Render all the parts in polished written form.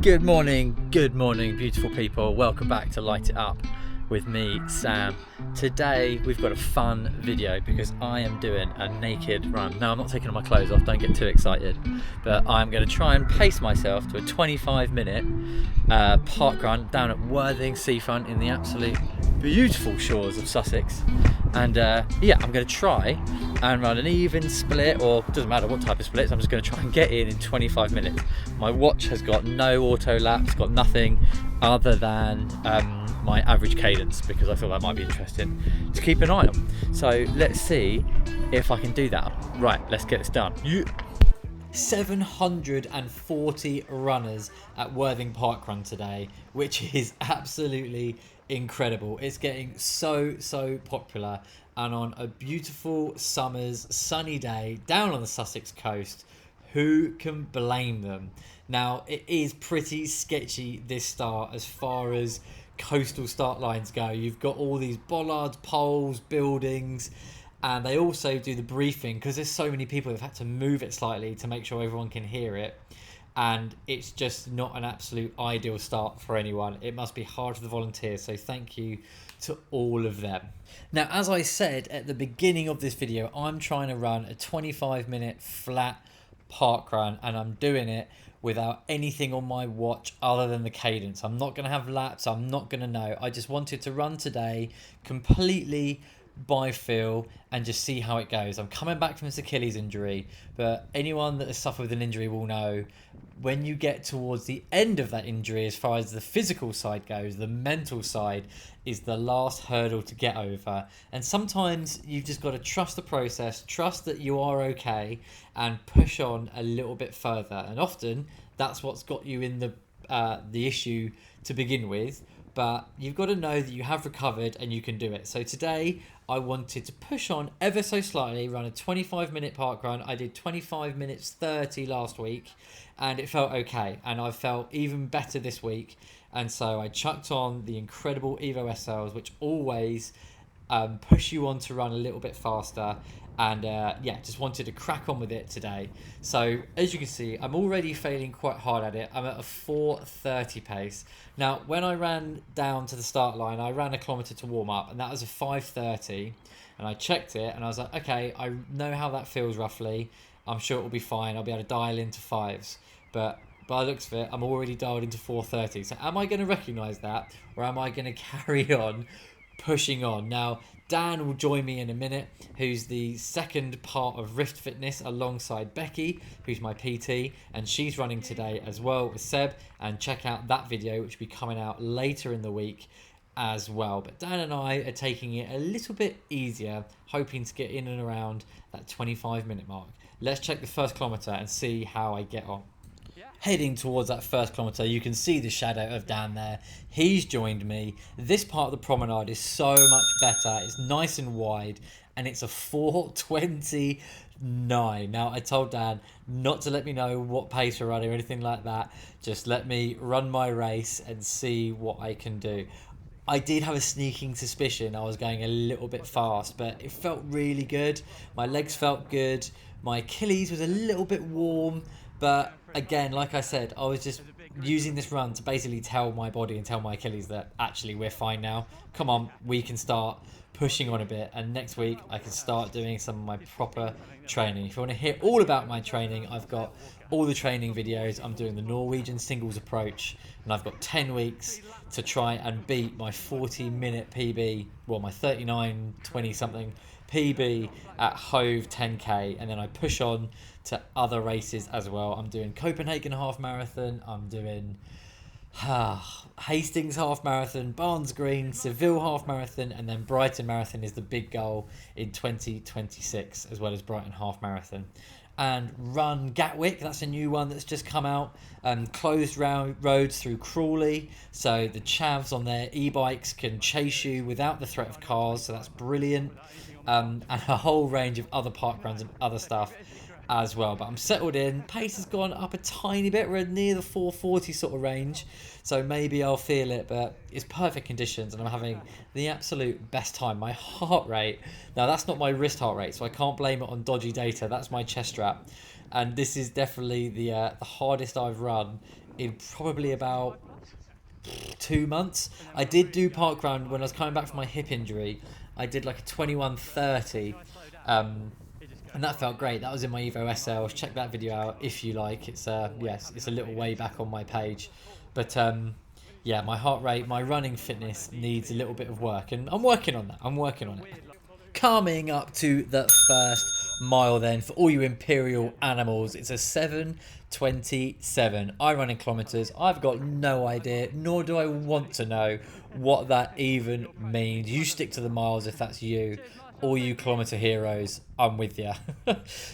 Good morning, beautiful people. Welcome back to Light It Up with me, Sam. Today we've got a fun video because I am doing a naked run. Now I'm not taking all my clothes off, don't get too excited, but I'm going to try and pace myself to a 25-minute park run down at Worthing seafront in the absolute beautiful shores of Sussex. And yeah, I'm going to try and run an even split, or doesn't matter what type of splits, I'm just going to try and get in 25 minutes. My watch has got no auto laps, got nothing other than my average cadence, because I feel that might be interesting to keep an eye on. So let's see if I can do that. Right, let's get this done. 740 runners at Worthing Parkrun today, which is absolutely incredible. It's getting so popular, and on a beautiful summer's sunny day down on the Sussex coast, who can blame them? Now, it is pretty sketchy this start as far as coastal start lines go. You've got all these bollards, poles, buildings, and they also do the briefing because there's so many people. They've had to move it slightly to make sure everyone can hear it, and it's just not an absolute ideal start for anyone. It must be hard for the volunteers, so thank you to all of them. Now, as I said at the beginning of this video, I'm trying to run a 25-minute flat park run, and I'm doing it without anything on my watch other than the cadence. I'm not going to have laps. I'm not going to know. I just wanted to run today completely by feel and just see how it goes. I'm coming back from this Achilles injury, but anyone that has suffered with an injury will know when you get towards the end of that injury, as far as the physical side goes, the mental side is the last hurdle to get over. And sometimes you've just got to trust the process, trust that you are okay, and push on a little bit further. And often that's what's got you in the issue to begin with. But you've got to know that you have recovered and you can do it. So today I wanted to push on ever so slightly, run a 25-minute park run. I did 25 minutes 30 last week, and it felt okay. And I felt even better this week. And so I chucked on the incredible Evo SLs, which always push you on to run a little bit faster. And yeah, just wanted to crack on with it today. So as you can see, I'm already failing quite hard at it. I'm at a 4:30 pace. Now, when I ran down to the start line, I ran a kilometre to warm up, and that was a 5:30. And I checked it, and I was like, okay, I know how that feels roughly. I'm sure it will be fine. I'll be able to dial into fives. But by the looks of it, I'm already dialed into 4:30. So am I going to recognise that, or am I going to carry on pushing on? Now, Dan will join me in a minute, who's the second part of Rift Fitness alongside Becky, who's my PT, and she's running today as well with Seb. And check out that video, which will be coming out later in the week as well. But Dan and I are taking it a little bit easier, hoping to get in and around that 25-minute mark. Let's check the first kilometre and see how I get on. Heading towards that first kilometre, you can see the shadow of Dan there. He's joined me. This part of the promenade is so much better. It's nice and wide, and it's a 4:29. Now, I told Dan not to let me know what pace we're running or anything like that. Just let me run my race and see what I can do. I did have a sneaking suspicion I was going a little bit fast, but it felt really good. My legs felt good. My Achilles was a little bit warm. But again, like I said, I was just using this run to basically tell my body and tell my Achilles that actually we're fine now. Come on, we can start pushing on a bit. And next week I can start doing some of my proper training. If you want to hear all about my training, I've got all the training videos. I'm doing the Norwegian singles approach, and I've got 10 weeks to try and beat my 40-minute PB, well, my 39-20 something PB at Hove 10k, and then I push on to other races as well. I'm doing Copenhagen half marathon, I'm doing Hastings half marathon, Barnes Green, Seville half marathon, and then Brighton marathon is the big goal in 2026, as well as Brighton half marathon. And Run Gatwick, that's a new one that's just come out. Closed roads through Crawley, so the chavs on their e-bikes can chase you without the threat of cars, so that's brilliant. And a whole range of other park runs and other stuff as well. But I'm settled in. Pace has gone up a tiny bit. We're near the 4:40 sort of range, so maybe I'll feel it, but it's perfect conditions and I'm having the absolute best time. My heart rate, now that's not my wrist heart rate, so I can't blame it on dodgy data. That's my chest strap, and this is definitely the hardest I've run in probably about 2 months. I did do parkrun when I was coming back from my hip injury. I did like a 21:30, and that felt great. That was in my Evo SL. Check that video out if you like. It's yes, it's a little way back on my page, but yeah, my heart rate, my running fitness needs a little bit of work, and I'm working on that. I'm working on it. Coming up to the first mile then for all you imperial animals. It's a 7:27. I run in kilometers. I've got no idea, nor do I want to know what that even means. You stick to the miles if that's you. All you kilometer heroes, I'm with you.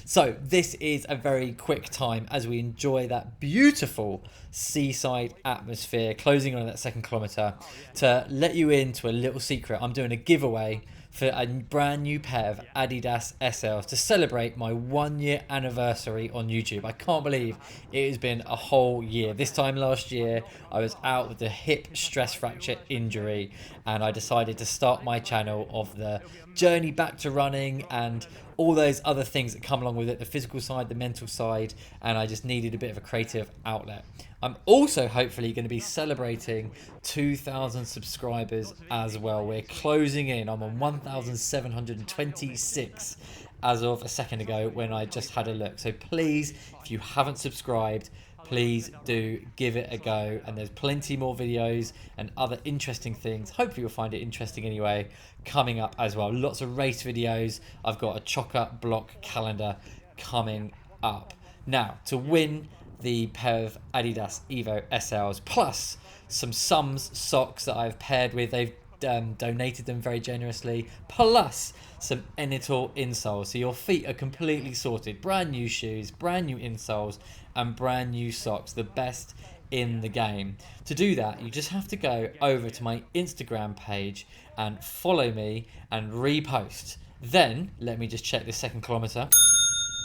So this is a very quick time as we enjoy that beautiful seaside atmosphere, closing on that second kilometer. To let you into a little secret, I'm doing a giveaway for a brand new pair of Adidas SLs to celebrate my 1 year anniversary on YouTube. I can't believe it has been a whole year. This time last year, I was out with a hip stress fracture injury, and I decided to start my channel of the journey back to running and all those other things that come along with it, the physical side, the mental side, and I just needed a bit of a creative outlet. I'm also hopefully going to be celebrating 2,000 subscribers as well. We're closing in. I'm on 1,726 as of a second ago when I just had a look. So please, if you haven't subscribed, please do give it a go. And there's plenty more videos and other interesting things. Hopefully you'll find it interesting anyway, coming up as well. Lots of race videos. I've got a chocker block calendar coming up. Now, to win the pair of Adidas Evo SLs, plus some Sums socks that I've paired with. They've donated them very generously, plus some Enitor insoles. So your feet are completely sorted. Brand new shoes, brand new insoles, and brand new socks. The best in the game. To do that, you just have to go over to my Instagram page and follow me and repost. Then, let me just check this second kilometer.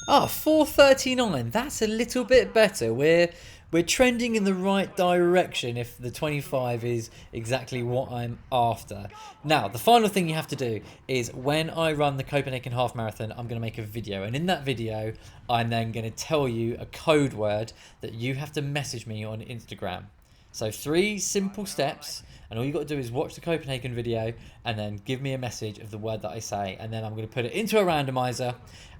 Ah, 4:39. That's a little bit better. We're trending in the right direction if the 25 is exactly what I'm after. Now, the final thing you have to do is when I run the Copenhagen Half Marathon, I'm going to make a video. And in that video, I'm then going to tell you a code word that you have to message me on Instagram. So 3 simple steps, and all you got to do is watch the Copenhagen video and then give me a message of the word that I say, and then I'm going to put it into a randomizer,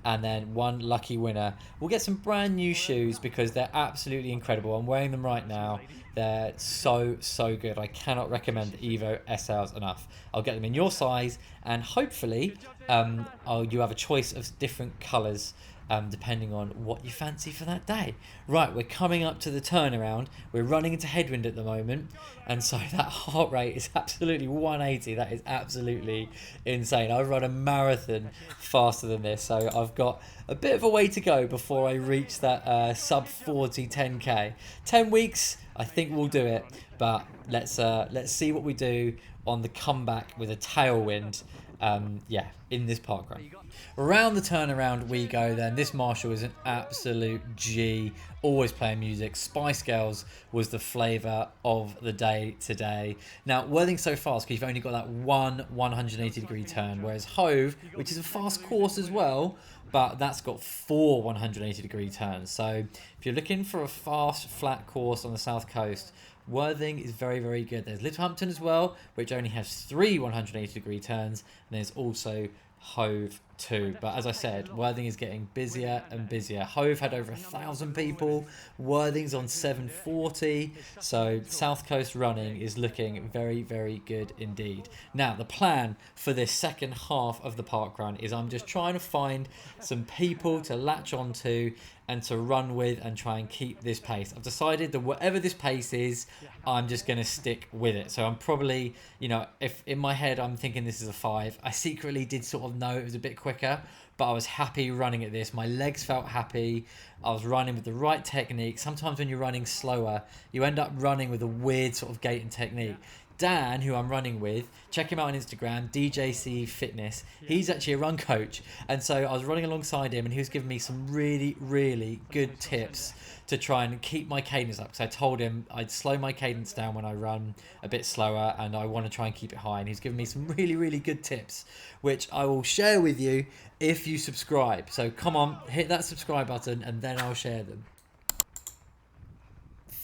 and then one lucky winner will get some brand new shoes because they're absolutely incredible. I'm wearing them right now. They're so good. I cannot recommend the Evo SLs enough. I'll get them in your size, and hopefully you have a choice of different colours depending on what you fancy for that day. Right, we're coming up to the turnaround. We're running into headwind at the moment, and so that heart rate is absolutely 180. That is absolutely insane. I run a marathon faster than this, so I've got a bit of a way to go before I reach that sub 40 10k. 10 weeks, I think we'll do it, but let's see what we do on the comeback with a tailwind. Yeah, in this parkrun. Around the turnaround we go then. This Marshall is an absolute G, always playing music. Spice Girls was the flavour of the day today. Now, Worthing's so fast because you've only got that one 180-degree turn, whereas Hove, which is a fast course as well, but that's got 4 180-degree turns. So if you're looking for a fast, flat course on the south coast, Worthing is very good. There's Littlehampton as well, which only has 3 180-degree turns, and there's also Hove too. But as I said, Worthing is getting busier and busier. Hove had over 1,000 people. Worthing's on 740. So South Coast running is looking very good indeed. Now, the plan for this second half of the parkrun is I'm just trying to find some people to latch onto and to run with and try and keep this pace. I've decided that whatever this pace is, I'm just going to stick with it. So I'm probably, if in my head I'm thinking this is a 5, I secretly did sort of know it was a bit quicker, but I was happy running at this. My legs felt happy. I was running with the right technique. Sometimes when you're running slower, you end up running with a weird sort of gait and technique. Dan, who I'm running with, check him out on Instagram, DJC Fitness. He's actually a run coach. And so I was running alongside him and he was giving me some really good tips to try and keep my cadence up. Because I told him I'd slow my cadence down when I run a bit slower and I want to try and keep it high. And he's given me some really good tips, which I will share with you if you subscribe. So come on, hit that subscribe button and then I'll share them.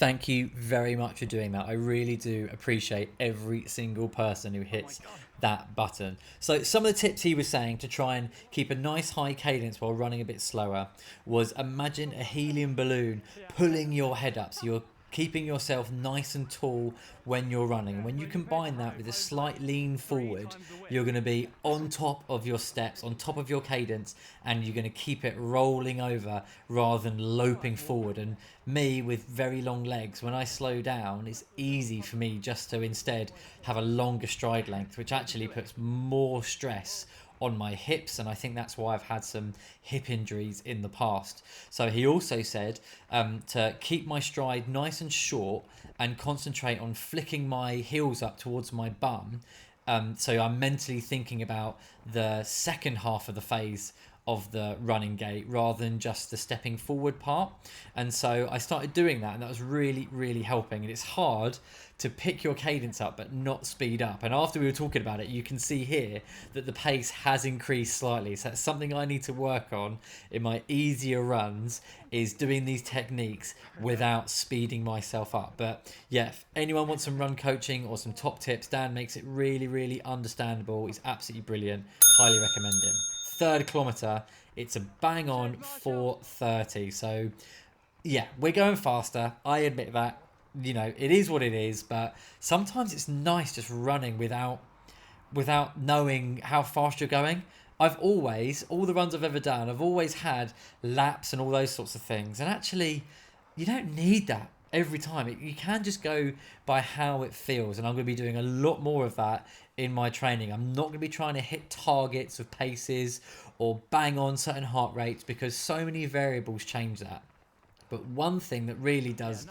Thank you very much for doing that. I really do appreciate every single person who hits that button. So some of the tips he was saying to try and keep a nice high cadence while running a bit slower was imagine a helium balloon pulling your head up. So you're keeping yourself nice and tall when you're running. And when you combine that with a slight lean forward, you're going to be on top of your steps, on top of your cadence, and you're going to keep it rolling over rather than loping forward. And me, with very long legs, when I slow down, it's easy for me just to instead have a longer stride length, which actually puts more stress on my hips, and I think that's why I've had some hip injuries in the past. So he also said to keep my stride nice and short and concentrate on flicking my heels up towards my bum. So I'm mentally thinking about the second half of the phase of the running gait rather than just the stepping forward part. And so I started doing that, and that was really, really helping. And it's hard to pick your cadence up but not speed up. And after we were talking about it, you can see here that the pace has increased slightly. So that's something I need to work on in my easier runs, is doing these techniques without speeding myself up. But yeah, if anyone wants some run coaching or some top tips, Dan makes it really, really understandable. He's absolutely brilliant. Highly recommend him. Third kilometre, it's a bang on 4:30. So yeah, we're going faster. I admit that. You know, it is what it is, but sometimes it's nice just running without knowing how fast you're going. I've always, all the runs I've ever done, I've always had laps and all those sorts of things. And actually, you don't need that every time. You can just go by how it feels. And I'm going to be doing a lot more of that in my training. I'm not going to be trying to hit targets of paces or bang on certain heart rates, because so many variables change that. But one thing that really does,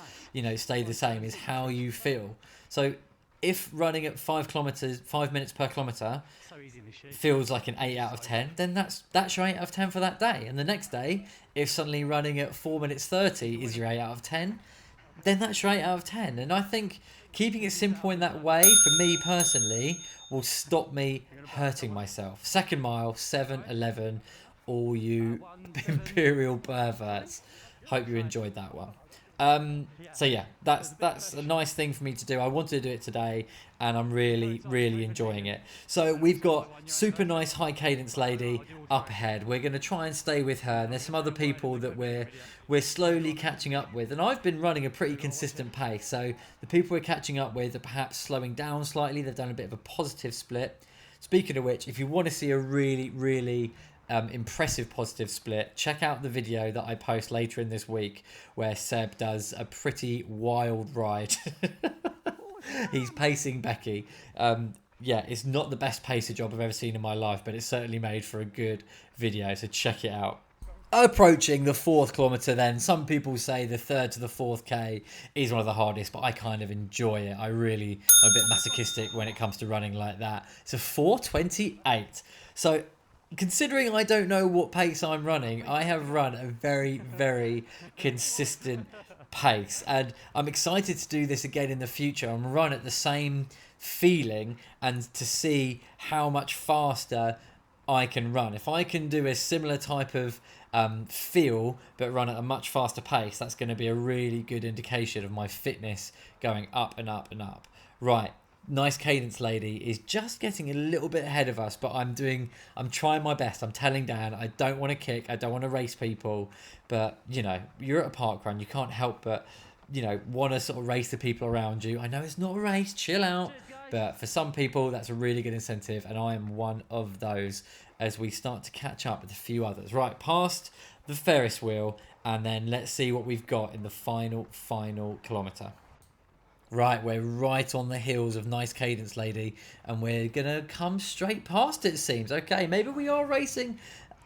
stay the same is how you feel. So if running at 5 minutes per kilometre feels like an 8 out of 10, then that's your 8 out of 10 for that day. And the next day, if suddenly running at 4 minutes 30 is your 8 out of 10, then that's your 8 out of 10. And I think keeping it simple in that way, for me personally, will stop me hurting myself. Second mile, 7:11, all you imperial perverts. Hope you enjoyed that one. So yeah, that's a nice thing for me to do. I wanted to do it today, and I'm really, really enjoying it. So we've got super nice high cadence lady up ahead. We're going to try and stay with her, and there's some other people that we're slowly catching up with. And I've been running a pretty consistent pace. So the people we're catching up with are perhaps slowing down slightly. They've done a bit of a positive split. Speaking of which, if you want to see a really, really impressive positive split, check out the video that I post later in this week where Seb does a pretty wild ride. He's pacing Becky. Yeah, it's not the best pacer job I've ever seen in my life, but it's certainly made for a good video, so check it out. Approaching the 4th kilometre then, some people say the 3rd to the 4th K is one of the hardest, but I kind of enjoy it. I'm a bit masochistic when it comes to running like that. It's a 4:28. So considering I don't know what pace I'm running, I have run a very, very consistent pace. And I'm excited to do this again in the future and run at the same feeling and to see how much faster I can run. If I can do a similar type of feel but run at a much faster pace, that's going to be a really good indication of my fitness going up and up and up. Right. Nice cadence lady is just getting a little bit ahead of us, but I'm trying my best. I'm telling Dan I don't want to kick, I don't want to race people, but you're at a park run, you can't help but want to sort of race the people around you. I know it's not a race, chill out, but for some people that's a really good incentive, and I am one of those as we start to catch up with a few others. Right, past the Ferris wheel, and then let's see what we've got in the final kilometre. Right, we're right on the heels of Nice Cadence Lady, and we're going to come straight past it seems. Okay, maybe we are racing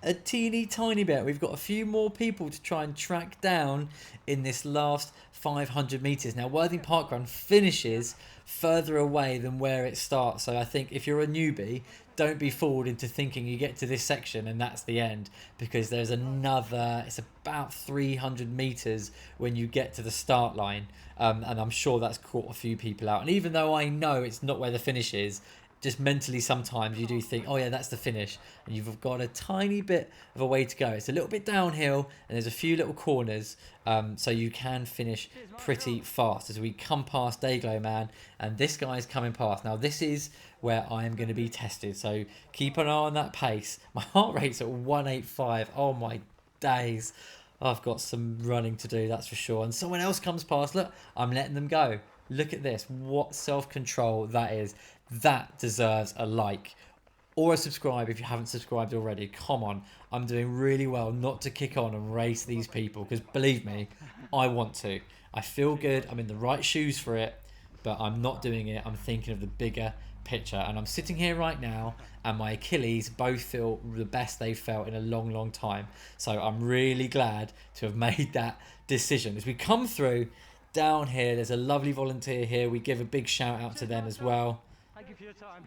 a teeny tiny bit. We've got a few more people to try and track down in this last 500 metres. Now, Worthing Parkrun finishes further away than where it starts. So I think if you're a newbie, don't be fooled into thinking you get to this section and that's the end, because there's it's about 300 metres when you get to the start line. And I'm sure that's caught a few people out. And even though I know it's not where the finish is, just mentally sometimes you do think, oh yeah, that's the finish, and you've got a tiny bit of a way to go. It's a little bit downhill and there's a few little corners, so you can finish pretty fast as we come past Dayglow Man, and this guy's coming past. Now this is where I am going to be tested, so keep an eye on that pace. My heart rate's at 185. Oh my days, I've got some running to do, that's for sure. And someone else comes past. Look, I'm letting them go. Look at this, what self-control that is. That deserves a like or a subscribe if you haven't subscribed already. Come on, I'm doing really well not to kick on and race these people, because believe me, I want to. I feel good, I'm in the right shoes for it, but I'm not doing it. I'm thinking of the bigger picture, and I'm sitting here right now and my Achilles both feel the best they've felt in a long time. So I'm really glad to have made that decision. As we come through down here, there's a lovely volunteer here. We give a big shout out to them as well.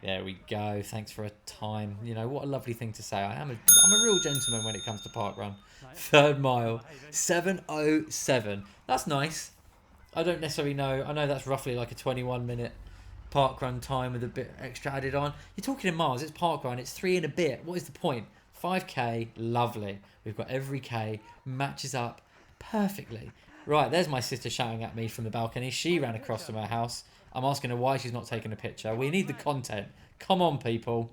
There we go. Thanks for a time. You know, what a lovely thing to say. I'm a real gentleman when it comes to parkrun. Third mile, 7:07. That's nice. I don't necessarily know. I know that's roughly like a 21-minute parkrun time with a bit extra added on. You're talking in miles. It's parkrun. It's 3 and a bit. What is the point? 5k. Lovely. We've got every k. Matches up perfectly. Right, there's my sister shouting at me from the balcony. She ran across from her house. I'm asking her why she's not taking a picture. We need the content. Come on, people.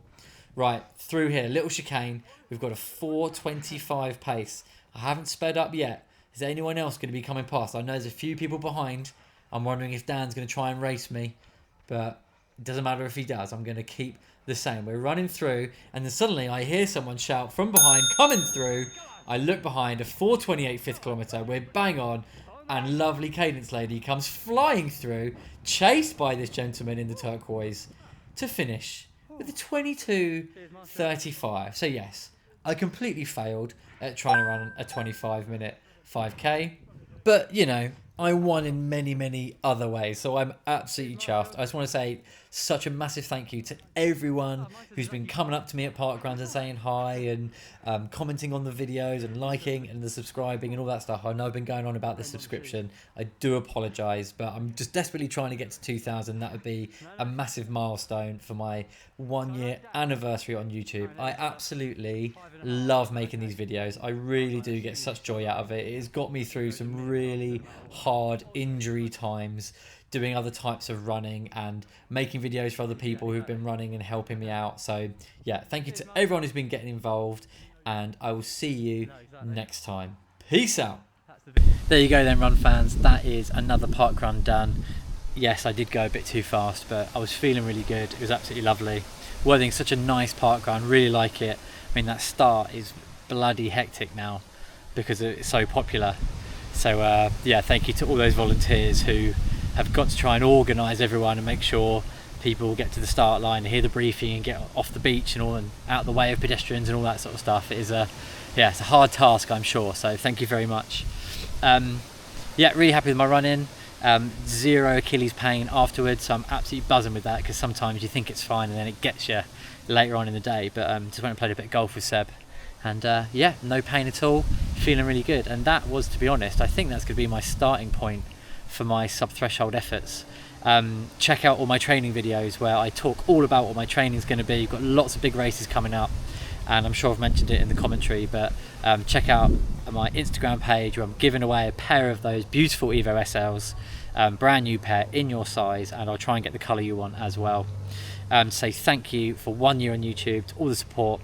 Right, through here, little chicane. We've got a 4:25 pace. I haven't sped up yet. Is there anyone else going to be coming past? I know there's a few people behind. I'm wondering if Dan's going to try and race me. But it doesn't matter if he does. I'm going to keep the same. We're running through, and then suddenly I hear someone shout from behind, coming through. I look behind, a 4:28 fifth kilometre. We're bang on. And lovely Cadence Lady comes flying through, chased by this gentleman in the turquoise, to finish with a 22:35. So yes, I completely failed at trying to run a 25-minute 5k. But, you know, I won in many other ways. So I'm absolutely chuffed. I just want to say such a massive thank you to everyone who's been coming up to me at Parkrun and saying hi and commenting on the videos and liking and the subscribing and all that stuff. I know I've been going on about this subscription. I do apologise, but I'm just desperately trying to get to 2,000. That would be a massive milestone for my 1-year anniversary on YouTube. I absolutely love making these videos. I really do get such joy out of it. It has got me through some really hard injury times, doing other types of running and making videos for other people who've been running and helping me out. So yeah, thank you to everyone who's been getting involved, and I will see you next time. Peace out. There you go then, run fans. That is another parkrun done. Yes, I did go a bit too fast, but I was feeling really good. It was absolutely lovely. Worthing's such a nice parkrun, really like it. I mean, that start is bloody hectic now because it's so popular. So yeah, thank you to all those volunteers who have got to try and organise everyone and make sure people get to the start line and hear the briefing and get off the beach and all, and out the way of pedestrians and all that sort of stuff. It is yeah, it's a hard task, I'm sure. So thank you very much. Yeah, really happy with my run-in. 0 Achilles pain afterwards, so I'm absolutely buzzing with that, because sometimes you think it's fine and then it gets you later on in the day. But just went and played a bit of golf with Seb, and yeah, no pain at all, feeling really good. And that was, to be honest, I think that's going to be my starting point for my sub-threshold efforts. Check out all my training videos where I talk all about what my training is going to be. You've got lots of big races coming up, and I'm sure I've mentioned it in the commentary, but check out my Instagram page where I'm giving away a pair of those beautiful Evo SLs, brand new pair in your size, and I'll try and get the colour you want as well. Say thank you for 1 year on YouTube, to all the support,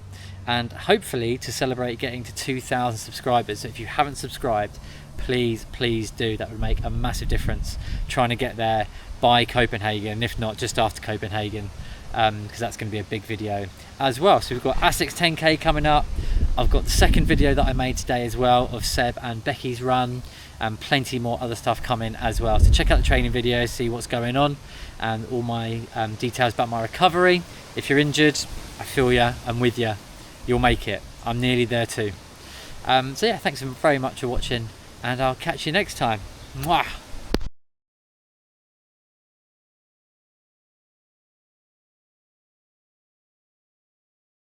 and hopefully to celebrate getting to 2,000 subscribers. So if you haven't subscribed, please do. That would make a massive difference trying to get there by Copenhagen, and if not, just after Copenhagen, because that's going to be a big video as well. So we've got Asics 10k coming up. I've got the second video that I made today as well of Seb and Becky's run, and plenty more other stuff coming as well. So check out the training videos, see what's going on, and all my details about my recovery. If you're injured, I feel you, I'm with you. You'll make it. I'm nearly there too. So yeah, thanks very much for watching, and I'll catch you next time. Mwah!